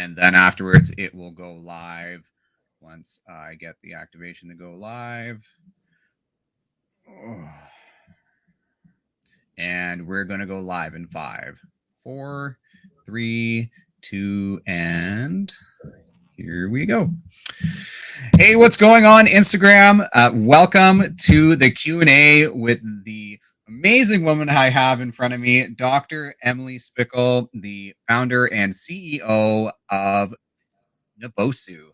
And then afterwards, it will go live once I get the activation to go live. And we're going to go live in 5, 4, 3, 2, and here we go. Hey, what's going on, Instagram? Welcome to the Q&A with the amazing woman I have in front of me, Dr. Emily Splichal, the founder and CEO of Naboso.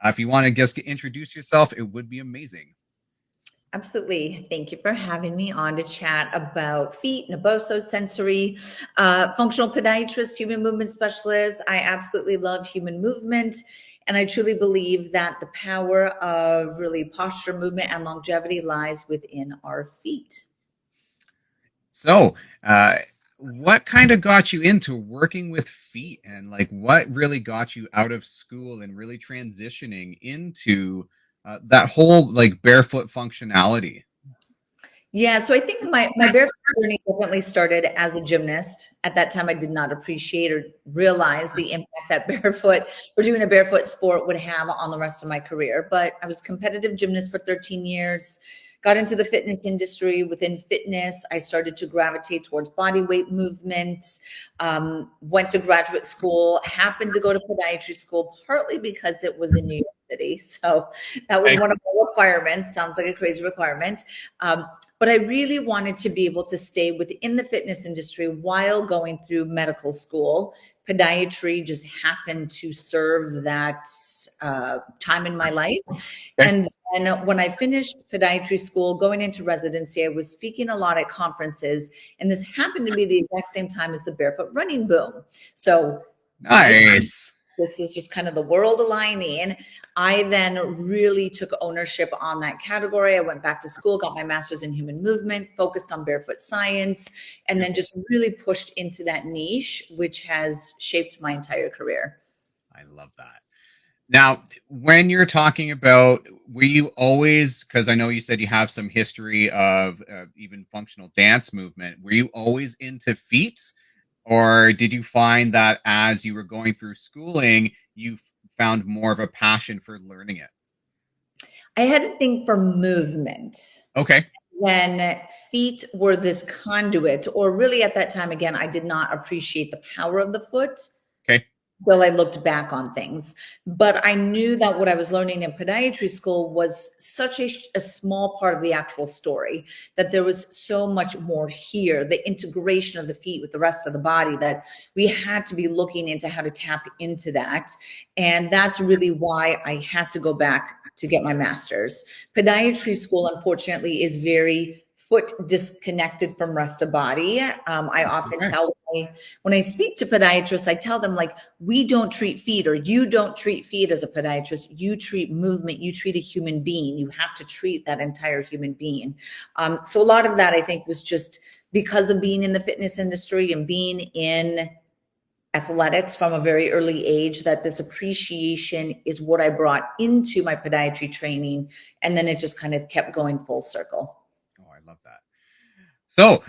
If you want to just introduce yourself, it would be amazing. Absolutely. Thank you for having me on to chat about feet, Naboso, sensory, functional podiatrist, human movement specialist. I absolutely love human movement. And I truly believe that the power of really posture, movement, and longevity lies within our feet. So, what kind of got you into working with feet, and like what really got you out of school and really transitioning into that whole like barefoot functionality? Yeah, so I think my barefoot journey definitely started as a gymnast. At that time, I did not appreciate or realize the impact that barefoot or doing a barefoot sport would have on the rest of my career. But I was a competitive gymnast for 13 years, got into the fitness industry. Within fitness, I started to gravitate towards body weight movement, went to graduate school, happened to go to podiatry school, partly because it was in New York City. So that was one of the requirements. Sounds like a crazy requirement. But I really wanted to be able to stay within the fitness industry while going through medical school. Podiatry just happened to serve that time in my life. And then when I finished podiatry school, going into residency, I was speaking a lot at conferences. And this happened to be the exact same time as the barefoot running boom. So nice. This is just kind of the world aligning. I then really took ownership on that category. I went back to school, got my master's in human movement, focused on barefoot science, and then just really pushed into that niche, which has shaped my entire career. I love that. Now, when you're talking about, were you always, because I know you said you have some history of even functional dance movement, were you always into feet? Or did you find that as you were going through schooling, you found more of a passion for learning it? I had a thing for movement. Okay. Then feet were this conduit, or really at that time, again, I did not appreciate the power of the foot. Okay. Till I looked back on things. But I knew that what I was learning in podiatry school was such a small part of the actual story, that there was so much more here, the integration of the feet with the rest of the body, that we had to be looking into how to tap into that. And that's really why I had to go back to get my master's. Podiatry school, unfortunately, is very foot disconnected from rest of body. I often tell when I speak to podiatrists, I tell them, like, we don't treat feet, or you don't treat feet as a podiatrist. You treat movement. You treat a human being. You have to treat that entire human being. So a lot of that, I think, was just because of being in the fitness industry and being in athletics from a very early age, that this appreciation is what I brought into my podiatry training. And then it just kind of kept going full circle. Oh, I love that. So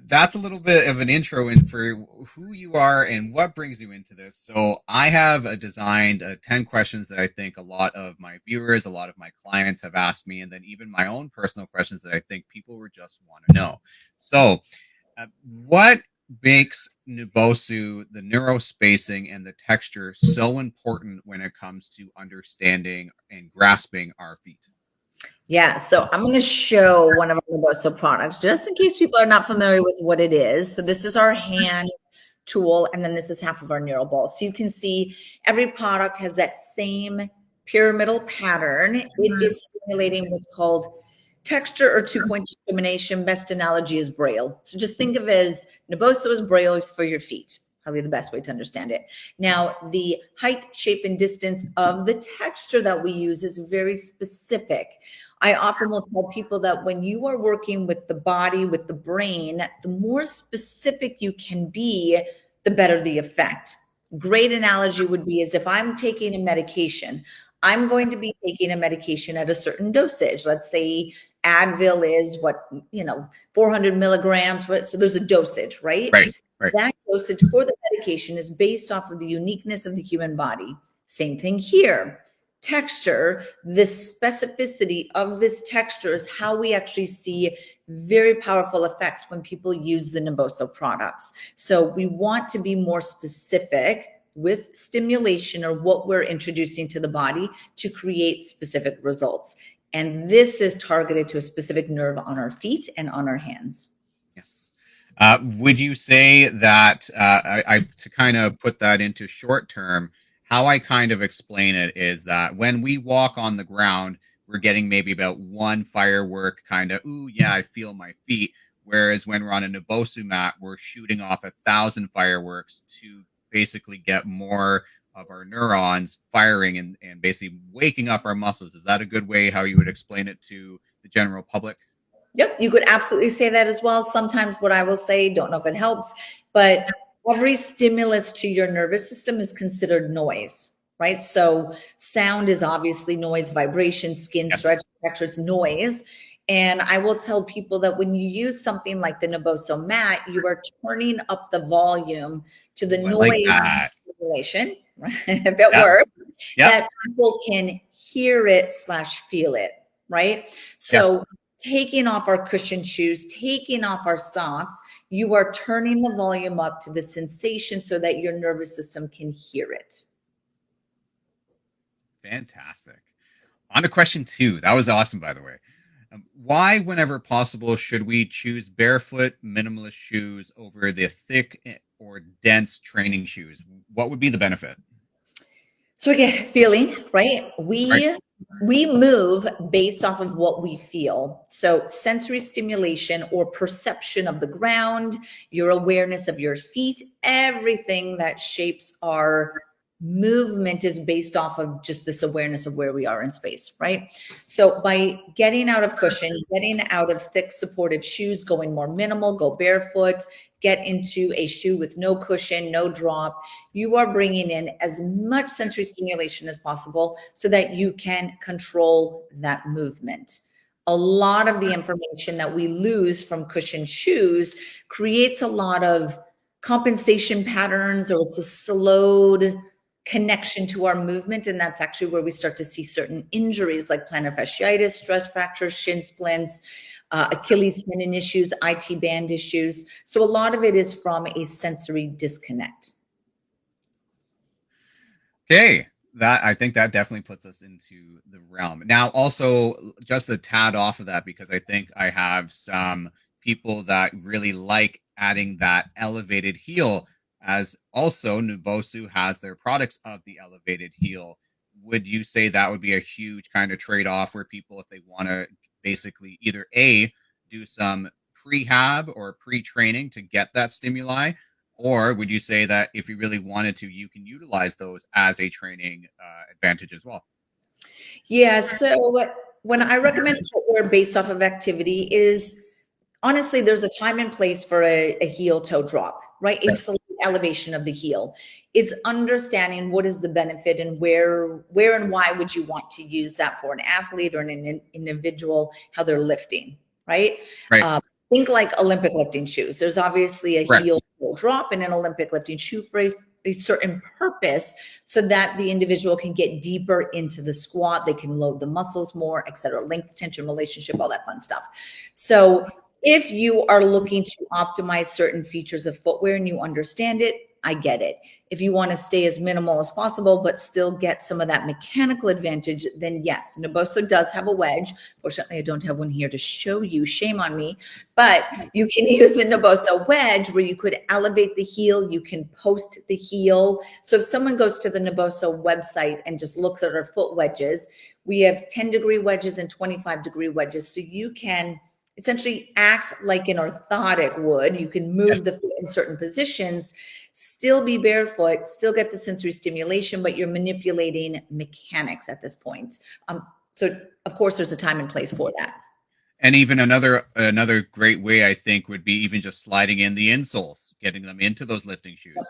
that's a little bit of an intro in for who you are and what brings you into this. So I have designed 10 questions that I think a lot of my viewers, a lot of my clients have asked me, and then even my own personal questions that I think people would just want to know. So what makes Naboso, the neurospacing and the texture, so important when it comes to understanding and grasping our feet? Yeah, so I'm going to show one of our Naboso products just in case people are not familiar with what it is. So this is our hand tool, and then this is half of our neural ball. So you can see every product has that same pyramidal pattern. It is stimulating what's called texture or two-point discrimination. Best analogy is Braille. So just think of it as Naboso is Braille for your feet. Probably the best way to understand it. Now, the height, shape, and distance of the texture that we use is very specific. I often will tell people that when you are working with the body, with the brain, the more specific you can be, the better the effect. Great analogy would be as if I'm taking a medication. I'm going to be taking a medication at a certain dosage. Let's say Advil is 400 milligrams. So there's a dosage, right? Right. Right. That dosage for the medication is based off of the uniqueness of the human body. Same thing here. Texture, the specificity of this texture is how we actually see very powerful effects when people use the Naboso products. So we want to be more specific with stimulation or what we're introducing to the body to create specific results. And this is targeted to a specific nerve on our feet and on our hands. Yes. Would you say that to kind of put that into short term, how I kind of explain it is that when we walk on the ground, we're getting maybe about one firework kind of, ooh, yeah, I feel my feet. Whereas when we're on a Nabosu mat, we're shooting off 1,000 fireworks to basically get more of our neurons firing and basically waking up our muscles. Is that a good way how you would explain it to the general public? Yep, you could absolutely say that as well. Sometimes what I will say, don't know if it helps, but every stimulus to your nervous system is considered noise, right? So sound is obviously noise, vibration, skin Yes. stretch, textures, noise. And I will tell people that when you use something like the Naboso mat, you are turning up the volume to the Ooh, I like noise that. stimulation, right? If it Yep. works, Yep. that people can hear it slash feel it, right? Yes. So taking off our cushioned shoes, taking off our socks, you are turning the volume up to the sensation so that your nervous system can hear it. Fantastic. On to question 2. That was awesome, by the way. Why, whenever possible, should we choose barefoot minimalist shoes over the thick or dense training shoes? What would be the benefit? So again, feeling, right? Right. We move based off of what we feel. So sensory stimulation or perception of the ground, your awareness of your feet, everything that shapes our movement is based off of just this awareness of where we are in space, right? So by getting out of cushion, getting out of thick supportive shoes, going more minimal, go barefoot, get into a shoe with no cushion, no drop, you are bringing in as much sensory stimulation as possible so that you can control that movement. A lot of the information that we lose from cushioned shoes creates a lot of compensation patterns, or it's a slowed connection to our movement. And that's actually where we start to see certain injuries like plantar fasciitis, stress fractures, shin splints, Achilles tendon issues, IT band issues. So a lot of it is from a sensory disconnect. Okay. That I think that definitely puts us into the realm. Now, also just a tad off of that, because I think I have some people that really like adding that elevated heel, as also Nubosu has their products of the elevated heel. Would you say that would be a huge kind of trade-off where people, if they want to basically either A, do some prehab or pre-training to get that stimuli, or would you say that if you really wanted to, you can utilize those as a training advantage as well? Yeah. So when I recommend footwear based off of activity is honestly, there's a time and place for a heel toe drop, right? A Right. slight elevation of the heel. It's understanding what is the benefit and where and why would you want to use that for an athlete or an individual, how they're lifting, right? Right. Um, think like Olympic lifting shoes. There's obviously a Right. heel toe drop in an Olympic lifting shoe for a certain purpose so that the individual can get deeper into the squat, they can load the muscles more, et cetera, length, tension, relationship, all that fun stuff. So if you are looking to optimize certain features of footwear and you understand it, I get it. If you want to stay as minimal as possible, but still get some of that mechanical advantage, then yes, Naboso does have a wedge. Fortunately, I don't have one here to show you. Shame on me. But you can use a Naboso wedge where you could elevate the heel. You can post the heel. So if someone goes to the Naboso website and just looks at our foot wedges, we have 10-degree wedges and 25-degree wedges. So you can essentially act like an orthotic would. You can Yes. move the foot in certain positions, still be barefoot, still get the sensory stimulation, but you're manipulating mechanics at this point. So of course there's a time and place for that. And even another great way I think would be even just sliding in the insoles, getting them into those lifting shoes.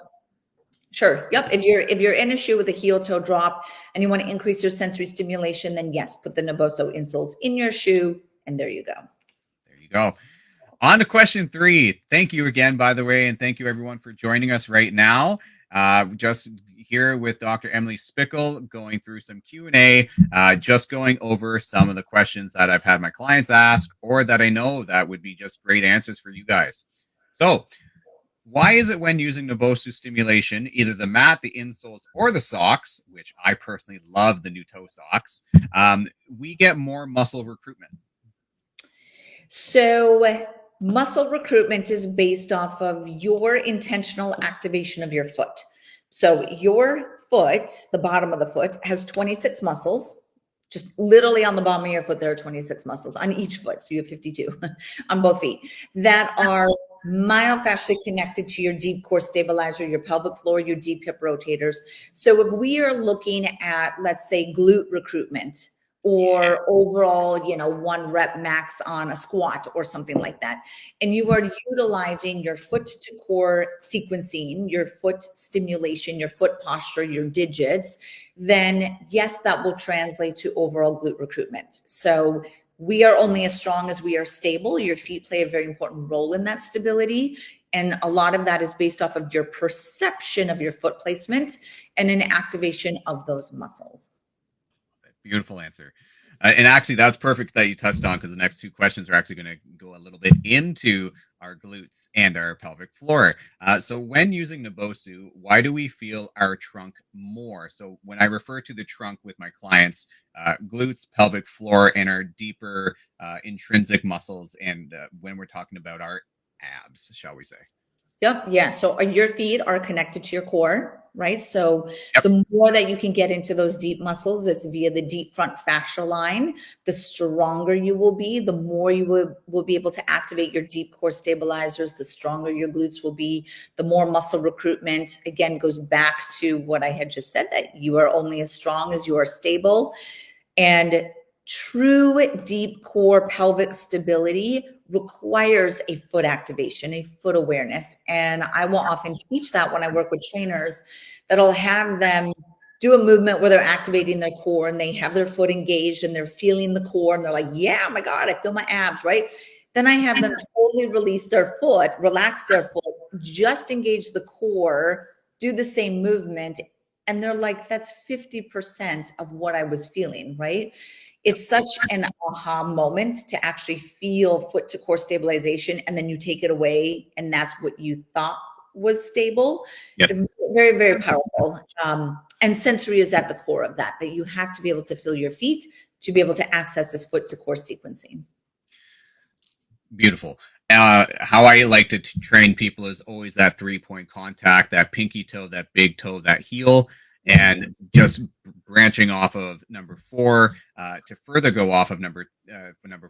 Sure. Yep. If you're in a shoe with a heel toe drop and you want to increase your sensory stimulation, then yes, put the Naboso insoles in your shoe, and there you go. There you go. On to question 3. Thank you again, by the way, and thank you everyone for joining us right now. Just here with Dr. Emily Splichal going through some Q&A, just going over some of the questions that I've had my clients ask or that I know that would be just great answers for you guys. So, why is it when using Naboso stimulation, either the mat, the insoles, or the socks, which I personally love the new toe socks, we get more muscle recruitment? So muscle recruitment is based off of your intentional activation of your foot. So your foot, the bottom of the foot, has 26 muscles. Just literally on the bottom of your foot, there are 26 muscles on each foot. So you have 52 on both feet that are myofascially connected to your deep core stabilizer, your pelvic floor, your deep hip rotators. So if we are looking at, let's say, glute recruitment, or overall, 1 rep max on a squat or something like that, and you are utilizing your foot to core sequencing, your foot stimulation, your foot posture, your digits, then yes, that will translate to overall glute recruitment. So we are only as strong as we are stable. Your feet play a very important role in that stability. And a lot of that is based off of your perception of your foot placement and an activation of those muscles. Beautiful answer. And actually, that's perfect that you touched on, because the next 2 questions are actually going to go a little bit into our glutes and our pelvic floor. So when using Naboso, why do we feel our trunk more? So when I refer to the trunk with my clients, glutes, pelvic floor, and our deeper intrinsic muscles, and when we're talking about our abs, shall we say. Yep. Yeah. So your feet are connected to your core, right? So Yep. the more that you can get into those deep muscles, it's via the deep front fascia line, the stronger you will be, the more you will be able to activate your deep core stabilizers, the stronger your glutes will be, the more muscle recruitment. Again, goes back to what I had just said, that you are only as strong as you are stable. And true deep core pelvic stability requires a foot activation, a foot awareness. And I will often teach that when I work with trainers, that I'll have them do a movement where they're activating their core and they have their foot engaged and they're feeling the core and they're like, yeah, oh my God, I feel my abs, right? Then I have them totally release their foot, relax their foot, just engage the core, do the same movement. And they're like, that's 50% of what I was feeling, right? It's such an aha moment to actually feel foot to core stabilization, and then you take it away and that's what you thought was stable. Yes. It's very, very powerful. And sensory is at the core of that you have to be able to feel your feet to be able to access this foot to core sequencing. Beautiful. How I like to train people is always that 3-point contact, that pinky toe, that big toe, that heel, and just branching off of number 4 to further go off of number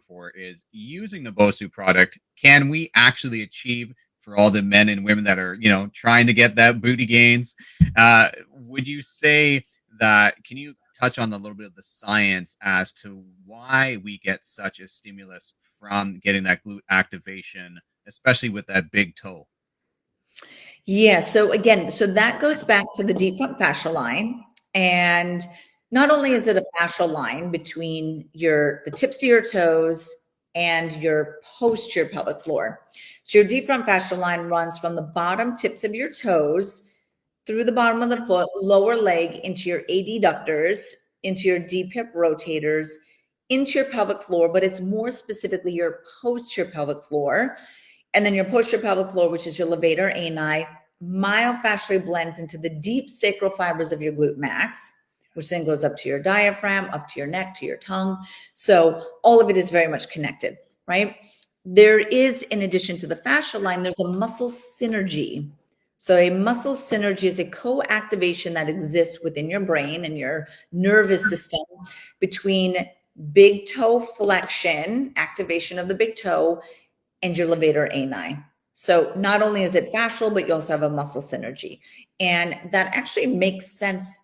4 is using the Naboso product. Can we actually achieve, for all the men and women that are trying to get that booty gains? Would you say that? Can you touch on a little bit of the science as to why we get such a stimulus from getting that glute activation, especially with that big toe? Yeah. So again, so that goes back to the deep front fascia line. And not only is it a fascial line between the tips of your toes and your posterior pelvic floor. So your deep front fascial line runs from the bottom tips of your toes through the bottom of the foot, lower leg, into your adductors, into your deep hip rotators, into your pelvic floor, but it's more specifically your posterior pelvic floor. And then your posterior pelvic floor, which is your levator ani, myofascially blends into the deep sacral fibers of your glute max, which then goes up to your diaphragm, up to your neck, to your tongue. So all of it is very much connected, right? There is, in addition to the fascial line, there's a muscle synergy. So a muscle synergy is a co-activation that exists within your brain and your nervous system between big toe flexion, activation of the big toe, and your levator ani. So not only is it fascial, but you also have a muscle synergy. And that actually makes sense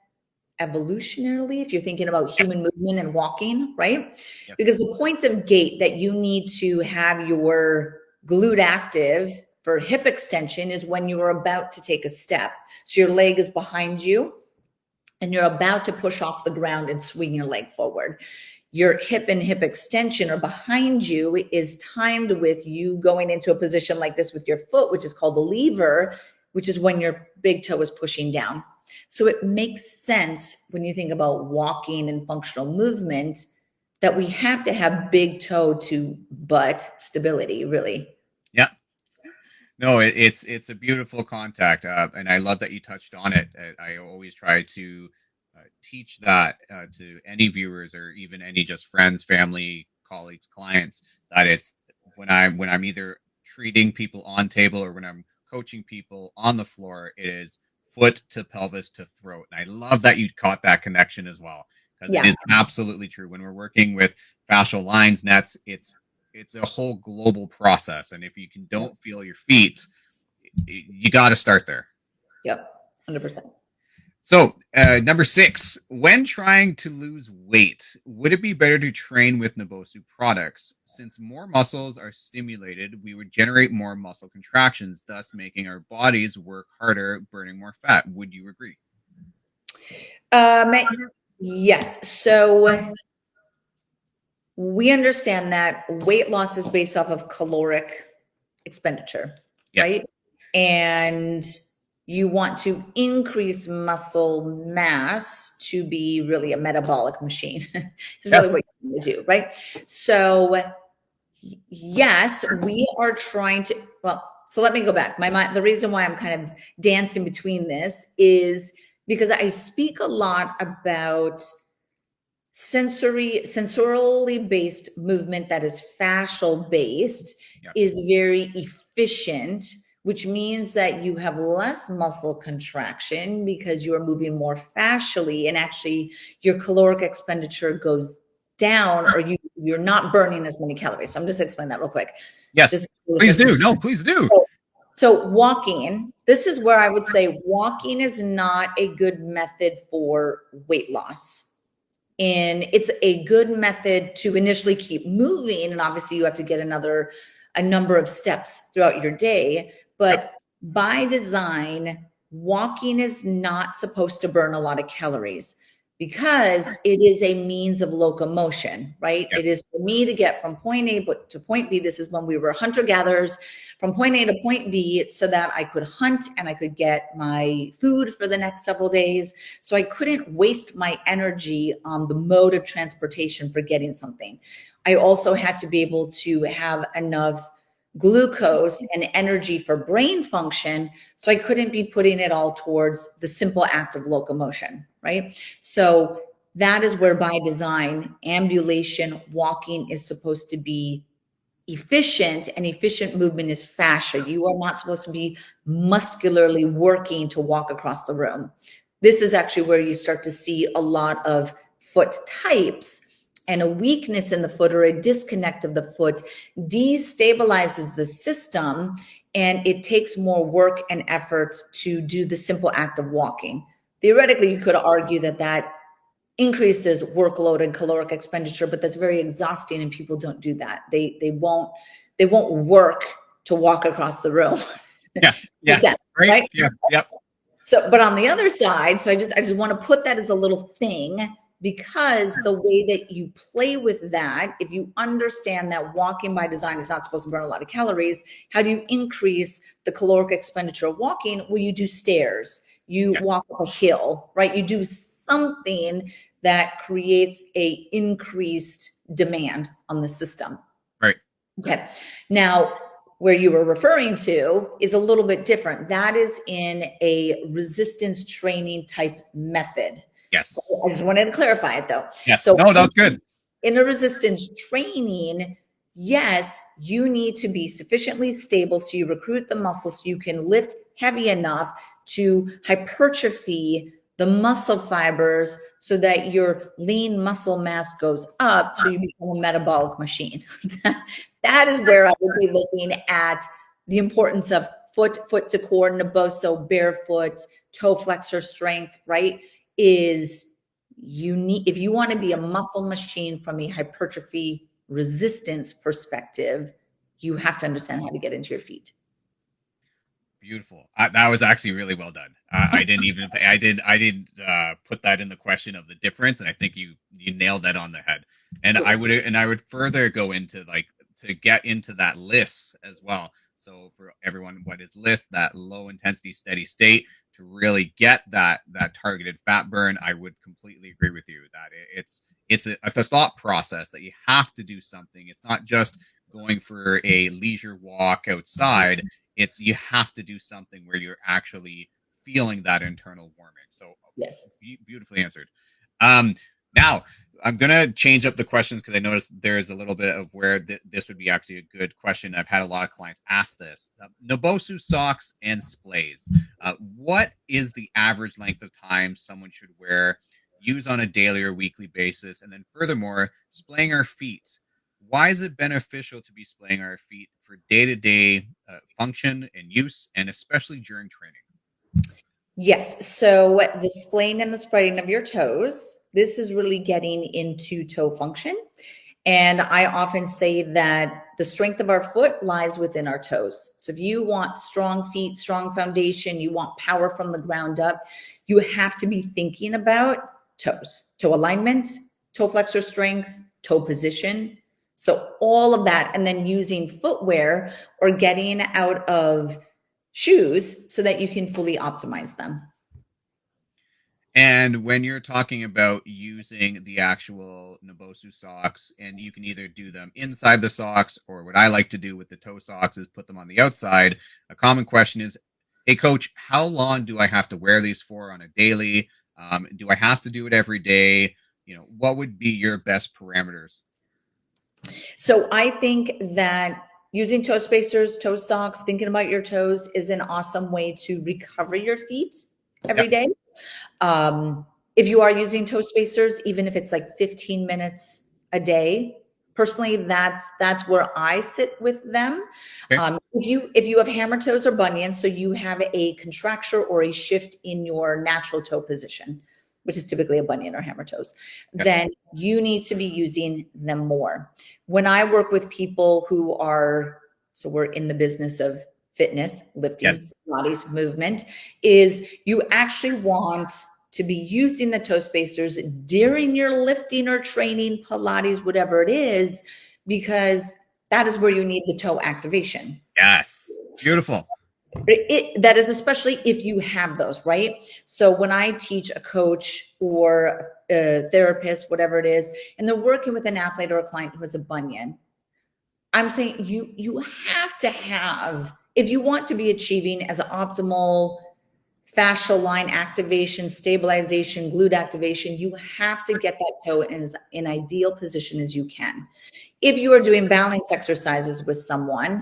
evolutionarily if you're thinking about human movement and walking, right? Yep. Because the point of gait that you need to have your glute active for hip extension is when you are about to take a step. So your leg is behind you and you're about to push off the ground and swing your leg forward. Your hip and hip extension or behind you is timed with you going into a position like this with your foot, which is called a lever, which is when your big toe is pushing down. So it makes sense when you think about walking and functional movement that we have to have big toe to butt stability, really. Yeah. No, it's a beautiful contact, and I love that you touched on it. I always try to teach that to any viewers or even any just friends, family, colleagues, clients, that it's when I'm either treating people on table or when I'm coaching people on the floor, it is foot to pelvis to throat. And I love that you caught that connection as well, because it Yeah. is absolutely true. When we're working with fascial lines, nets, it's a whole global process, and if you don't feel your feet, you got to start there. Yep. 100%. So number 6, when trying to lose weight, would it be better to train with Naboso products? Since more muscles are stimulated, we would generate more muscle contractions, thus making our bodies work harder, burning more fat. Would you agree? Yes. So we understand that weight loss is based off of caloric expenditure, Yes. right? And you want to increase muscle mass to be really a metabolic machine. Is really what you want to do, right? So yes, we are trying to, well, so let me go back. The reason why I'm kind of dancing between this is because I speak a lot about sensorially based movement that is fascial based is very efficient, which means that you have less muscle contraction because you're moving more fascially, and actually your caloric expenditure goes down, or you're not burning as many calories. So I'm just explaining that real quick. Yes. Just please do. No, please do. So walking, this is where I would say walking is not a good method for weight loss. And it's a good method to initially keep moving. And obviously you have to get a number of steps throughout your day. But by design, walking is not supposed to burn a lot of calories because it is a means of locomotion, right? It is for me to get from point A to point B. This is when we were hunter-gatherers, from point A to point B, so that I could hunt and I could get my food for the next several days. So I couldn't waste my energy on the mode of transportation for getting something. I also had to be able to have enough glucose and energy for brain function. So I couldn't be putting it all towards the simple act of locomotion, right? So that is where by design, ambulation, walking is supposed to be efficient, and efficient movement is fascia. You are not supposed to be muscularly working to walk across the room. This is actually where you start to see a lot of foot types, and a weakness in the foot or a disconnect of the foot destabilizes the system, and it takes more work and effort to do the simple act of walking. Theoretically, you could argue that increases workload and caloric expenditure, but that's very exhausting, and people don't do that. They won't work to walk across the room. Right? Yep. So, but on the other side, so I just want to put that as a little thing, because the way that you play with that, if you understand that walking by design is not supposed to burn a lot of calories, how do you increase the caloric expenditure of walking? Well, you do stairs, you walk up a hill, right? You do something that creates a increased demand on the system. Right. Okay. Now, where you were referring to is a little bit different. That is in a resistance training type method. Yes. I just wanted to clarify it though. Yes. So no, that's good. In a resistance training, yes, you need to be sufficiently stable so you recruit the muscle so you can lift heavy enough to hypertrophy the muscle fibers so that your lean muscle mass goes up, so you become a metabolic machine. That is where I would be looking at the importance of foot to core, Naboso, barefoot, toe flexor strength, right? Is if you want to be a muscle machine from a hypertrophy resistance perspective, you have to understand how to get into your feet. Beautiful. That was actually really well done. I didn't put that in the question of the difference, and I think you nailed that on the head. And Cool. I would further go into like to get into that list as well. So for everyone, what is list? That low intensity steady state to really get that targeted fat burn. I would completely agree with you that it's a thought process that you have to do something. It's not just going for a leisure walk outside. It's you have to do something where you're actually feeling that internal warming. So Yes. beautifully answered. Now I'm gonna change up the questions because I noticed there's a little bit of where this would be actually a good question. I've had a lot of clients ask this. Naboso socks and splays. What is the average length of time someone should wear, use on a daily or weekly basis? And then furthermore, splaying our feet. Why is it beneficial to be splaying our feet for day-to-day function and use, and especially during training? Yes. So the splaying and the spreading of your toes, this is really getting into toe function. And I often say that the strength of our foot lies within our toes. So if you want strong feet, strong foundation, you want power from the ground up, you have to be thinking about toes, toe alignment, toe flexor strength, toe position. So all of that, and then using footwear or getting out of shoes so that you can fully optimize them. And when you're talking about using the actual Naboso socks, and you can either do them inside the socks, or what I like to do with the toe socks is put them on the outside. A common question is, hey, coach, how long do I have to wear these for on a daily? Do I have to do it every day? What would be your best parameters? So I think that using toe spacers, toe socks, thinking about your toes is an awesome way to recover your feet every Yep. day. If you are using toe spacers, even if it's like 15 minutes a day, personally, that's where I sit with them. Okay. If you have hammer toes or bunions, so you have a contracture or a shift in your natural toe position, which is typically a bunion or hammer toes, Yep. then you need to be using them more. When I work with people who are, so we're in the business of fitness, lifting, Yes. Pilates, movement, is you actually want to be using the toe spacers during your lifting or training, Pilates, whatever it is, because that is where you need the toe activation. Yes. Beautiful. That is especially if you have those, right? So when I teach a coach or a therapist, whatever it is, and they're working with an athlete or a client who has a bunion, I'm saying you have to have, if you want to be achieving as optimal fascial line activation, stabilization, glute activation, you have to get that toe in as an ideal position as you can. If you are doing balance exercises with someone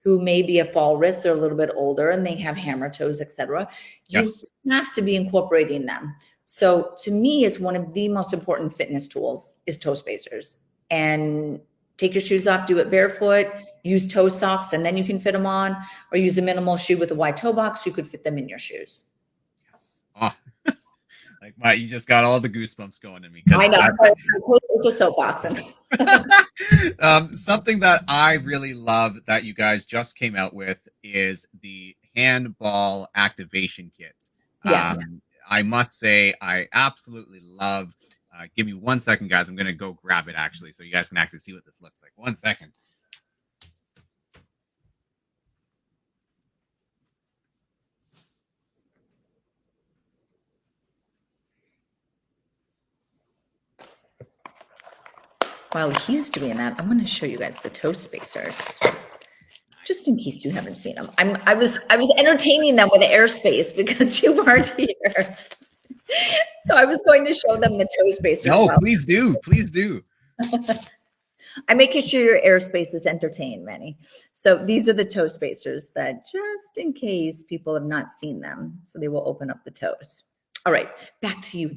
who may be a fall risk, they're a little bit older and they have hammer toes, etc., you Yes. have to be incorporating them. So to me, it's one of the most important fitness tools is toe spacers. And take your shoes off, do it barefoot, use toe socks, and then you can fit them on, or use a minimal shoe with a wide toe box. You could fit them in your shoes. Yes. Oh, like you just got all the goosebumps going in me because I know. It's a soapbox. something that I really love that you guys just came out with is the handball activation kit. Yes. I must say, I absolutely love. Give me 1 second, guys. I'm going to go grab it actually, so you guys can actually see what this looks like. 1 second. While he's doing that, I'm going to show you guys the toe spacers, just in case you haven't seen them. I was entertaining them with airspace because you weren't here, so I was going to show them the toe spacers. No, please do, please do. I'm making sure your airspace is entertained, Manny. So these are the toe spacers that, just in case people have not seen them, so they will open up the toes. All right, back to you.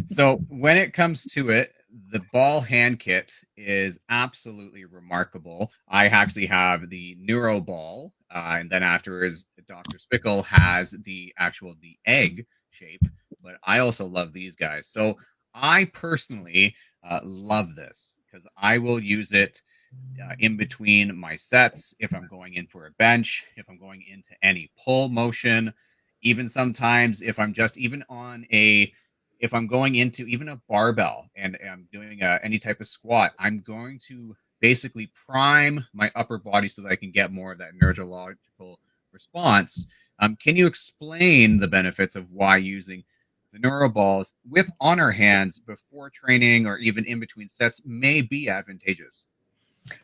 So when it comes to it, the ball hand kit is absolutely remarkable. I actually have the neuro ball, and then afterwards, Dr. Splichal has the egg shape. But I also love these guys. So I personally love this because I will use it in between my sets if I'm going in for a bench, if I'm going into any pull motion, even sometimes if I'm just even on a if I'm going into even a barbell and I'm doing any type of squat, I'm going to basically prime my upper body so that I can get more of that neurological response. Can you explain the benefits of why using the neuroballs with on our hands before training or even in between sets may be advantageous?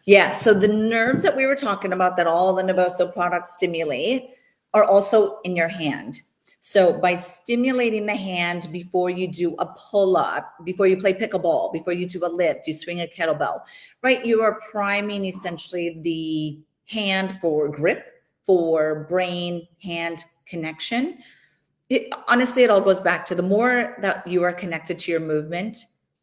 Yeah, so the nerves that we were talking about that all the Naboso products stimulate are also in your hand. So by stimulating the hand before you do a pull-up, before you play pickleball, before you do a lift, you swing a kettlebell, right? You are priming essentially the hand for grip, for brain hand connection. Honestly, it all goes back to the more that you are connected to your movement,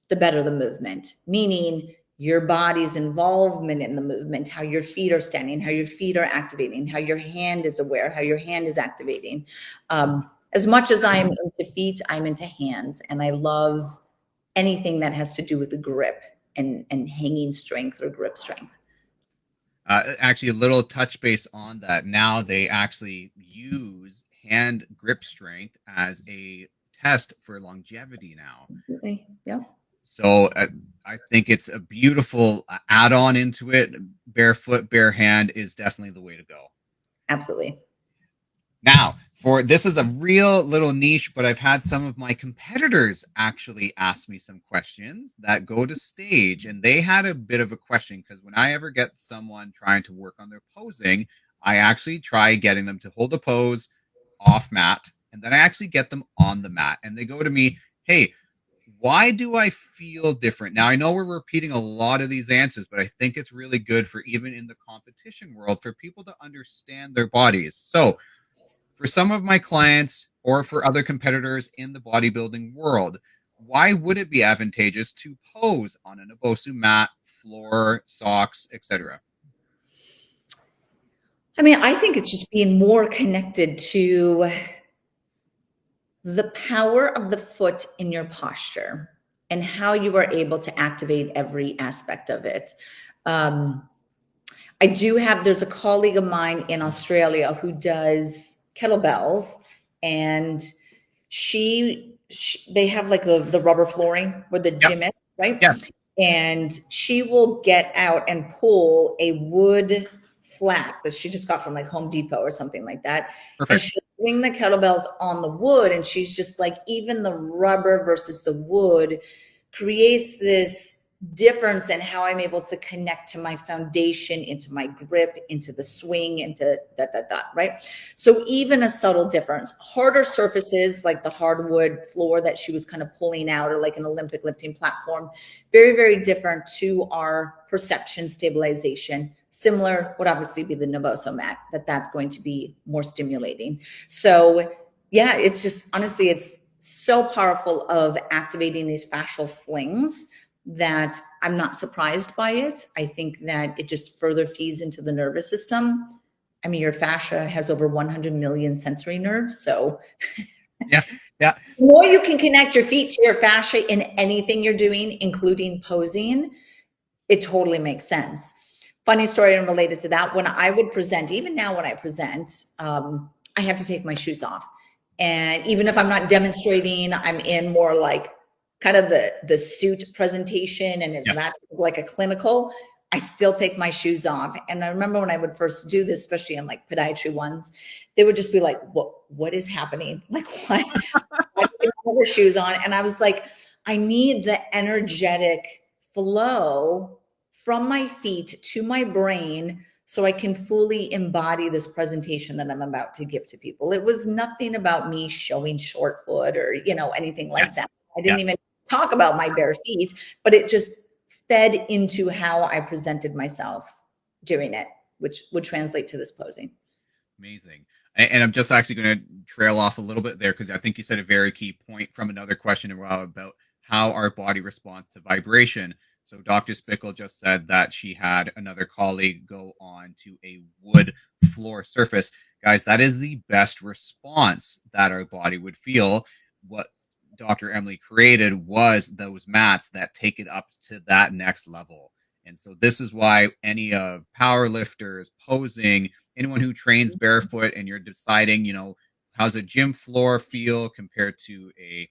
the better the movement, meaning your body's involvement in the movement, how your feet are standing, how your feet are activating, how your hand is aware, how your hand is activating. As much as I'm into feet, I'm into hands, and I love anything that has to do with the grip and hanging strength or grip strength. Actually, a little touch base on that. Now they actually use hand grip strength as a test for longevity now. Absolutely. Yeah, So I think it's a beautiful add-on into it. Barefoot, bare hand is definitely the way to go. absolutely. Now, for this is a real little niche, but I've had some of my competitors actually ask me some questions that go to stage, and they had a bit of a question because when I ever get someone trying to work on their posing, I actually try getting them to hold a pose off mat, and then I actually get them on the mat, and they go to me, "Hey, why do I feel different?" Now, I know we're repeating a lot of these answers, but I think it's really good for even in the competition world for people to understand their bodies. So, for some of my clients or for other competitors in the bodybuilding world, why would it be advantageous to pose on a Naboso mat, floor, socks, etc.? I mean, I think it's just being more connected to the power of the foot in your posture and how you are able to activate every aspect of it. Um, I do have, there's a colleague of mine in Australia who does kettlebells, and they have like the rubber flooring where the Yep. gym is, right? Yeah. And she will get out and pull a wood flat that she just got from like Home Depot or something like that. And Perfect. she'll swing the kettlebells on the wood. And she's just like, even the rubber versus the wood creates this difference in how I'm able to connect to my foundation, into my grip, into the swing, into that, right? So even a subtle difference. Harder surfaces like the hardwood floor that she was kind of pulling out, or like an Olympic lifting platform, very, very different to our perception stabilization. Similar would obviously be the Naboso mat, that's going to be more stimulating. So yeah, it's just, honestly, it's so powerful of activating these fascial slings that I'm not surprised by it. I think that it just further feeds into the nervous system. I mean, your fascia has over 100 million sensory nerves. So Yeah. Yeah. the more you can connect your feet to your fascia in anything you're doing, including posing, it totally makes sense. Funny story and related to that, when I would present, even now when I present, I have to take my shoes off. And even if I'm not demonstrating, I'm in more like kind of the suit presentation, and it's Yes. not like a clinical, I still take my shoes off. And I remember when I would first do this, especially in like podiatry ones, they would just be like, what is happening? Like, why do you have your shoes on? And I was like, I need the energetic flow from my feet to my brain so I can fully embody this presentation that I'm about to give to people. It was nothing about me showing short foot or, anything like that. Yes. I Yeah. didn't even talk about my bare feet, but it just fed into how I presented myself doing it, which would translate to this posing. Amazing. And I'm just actually going to trail off a little bit there because I think you said a very key point from another question about how our body responds to vibration. So Dr. Spickle just said that she had another colleague go on to a wood floor surface. Guys, that is the best response that our body would feel. What Dr. Emily created was those mats that take it up to that next level. And so this is why any of power lifters, posing, anyone who trains barefoot and you're deciding, how's a gym floor feel compared to a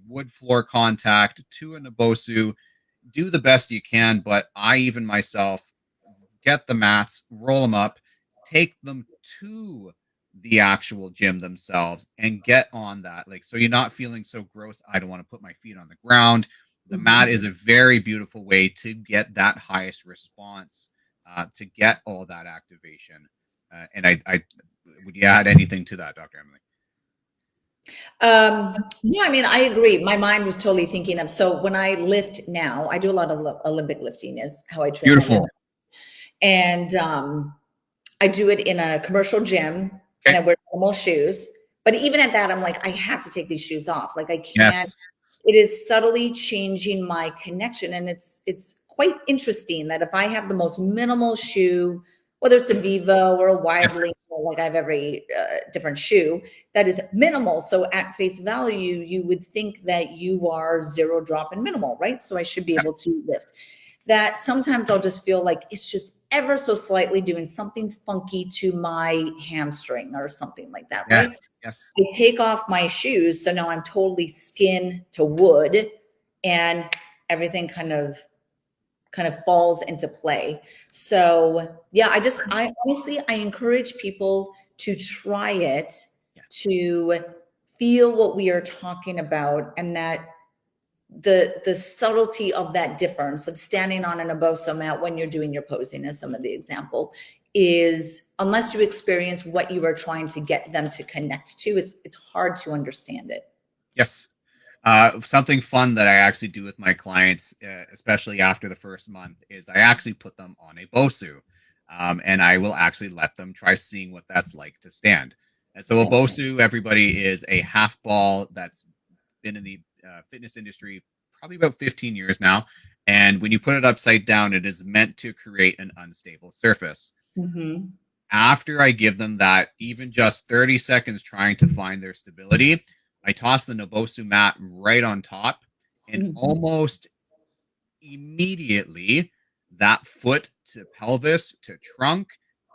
wood floor contact to a Nabosu. Do the best you can, but I even myself get the mats, roll them up, take them to the actual gym themselves and get on that. Like, so you're not feeling so gross. I don't want to put my feet on the ground. The mat Mhm. is a very beautiful way to get that highest response, to get all that activation. And I would you add anything to that, Dr. Emily? No, I mean, I agree. My mind was totally thinking of, so when I lift now, I do a lot of Olympic lifting is how I train my lift. Beautiful. And I do it in a commercial gym and Okay. I wear normal shoes. But even at that, I'm like, I have to take these shoes off. Like I can't, Yes. it is subtly changing my connection. And it's quite interesting that if I have the most minimal shoe, whether it's a Vivo or a Yes. Widely, or like I have every different shoe that is minimal. So at face value, you would think that you are zero drop and minimal, right? So I should be Yep. able to lift. That sometimes I'll just feel like it's just ever so slightly doing something funky to my hamstring or something like that, right? Yes. Yes. I take off my shoes, so now I'm totally skin to wood, and everything kind of falls into play. So yeah, I honestly, I encourage people to try it, Yeah. to feel what we are talking about, and that the subtlety of that difference of standing on an Naboso mat when you're doing your posing, as some of the example, is unless you experience what you are trying to get them to connect to, it's hard to understand it. Yes. Something fun that I actually do with my clients, especially after the first month, is I actually put them on a Bosu, and I will actually let them try seeing what that's like to stand. And so a Yep. Bosu, everybody, is a half ball that's been in the fitness industry probably about 15 years now. And when you put it upside down, it is meant to create an unstable surface. Mm-hmm. After I give them that, even just 30 seconds trying to find their stability, I toss the Nabosu mat right on top, and Mm-hmm. almost immediately that foot to pelvis to trunk,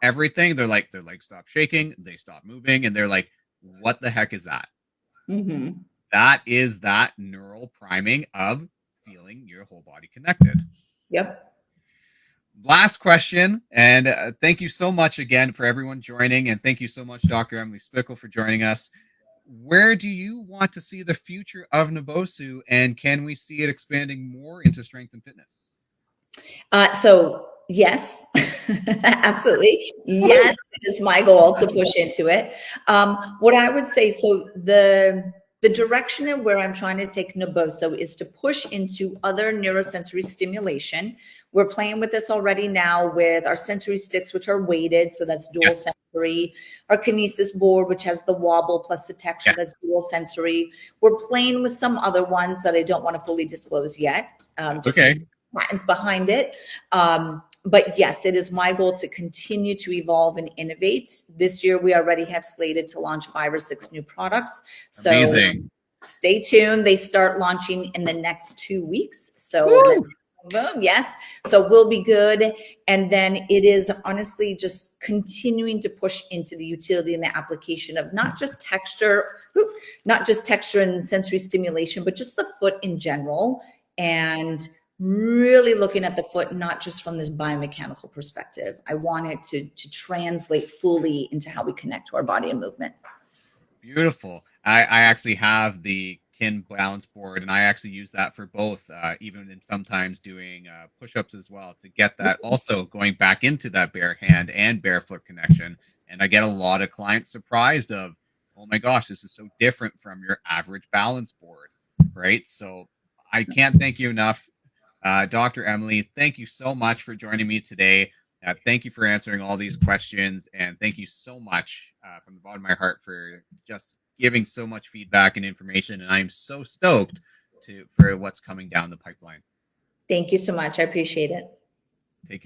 everything, they're like, their legs stop shaking, they stop moving, and they're like, what the heck is that? Mm-hmm. That is that neural priming of feeling your whole body connected. Yep. Last question, and thank you so much again for everyone joining, and thank you so much, Dr. Emily Splichal, for joining us. Where do you want to see the future of Nabosu, and can we see it expanding more into strength and fitness? So yes, absolutely. Woo-hoo! Yes, it is my goal to push into it. What I would say, so the direction in where I'm trying to take Naboso is to push into other neurosensory stimulation. We're playing with this already now with our sensory sticks, which are weighted, so that's dual Yes, sensory. Our kinesis board, which has the wobble plus the texture, yes, that's dual sensory. We're playing with some other ones that I don't want to fully disclose yet, that's just okay. because patents behind it. But yes, it is my goal to continue to evolve and innovate. This year, we already have slated to launch 5 or 6 new products. So Amazing. stay tuned. They start launching in the next 2 weeks. So then, Woo! boom, yes. So we'll be good. And then it is honestly just continuing to push into the utility and the application of not just texture, and sensory stimulation, but just the foot in general. And really looking at the foot not just from this biomechanical perspective. I want it to translate fully into how we connect to our body and movement. Beautiful. I actually have the kin balance board, and I actually use that for both, even in sometimes doing push-ups as well, to get that also going back into that bare hand and barefoot connection. And I get a lot of clients surprised of, oh my gosh, this is so different from your average balance board, right? So I can't thank you enough. Dr. Emily, thank you so much for joining me today. Thank you for answering all these questions, and thank you so much from the bottom of my heart for just giving so much feedback and information. And I'm so stoked for what's coming down the pipeline. Thank you so much. I appreciate it. Take care.